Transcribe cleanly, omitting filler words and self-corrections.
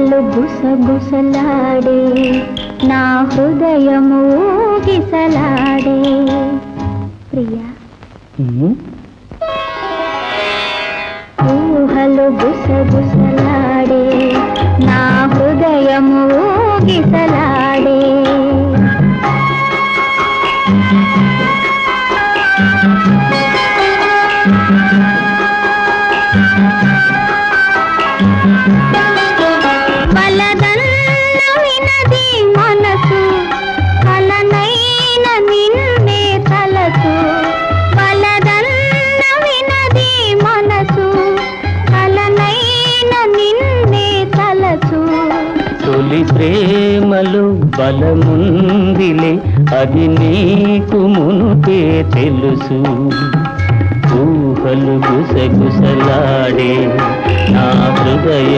ఊహలు గుసగుసలాడే నా హృదయము ఊగిసలాడే ప్రియా ఊహలు గుసగుసలాడే నా హృదయము ఊగిసలాడే బలదన్న వినది మనసు కలనైన నిన్నే తలసు బలదన్న వినది మనసు కలనైన నిన్నే తలసు తొలి ప్రేమలో బలముందిలే అది నీకు మునుపే తెలుసు ఊహలు గుసగుసలాడే నా హృదయం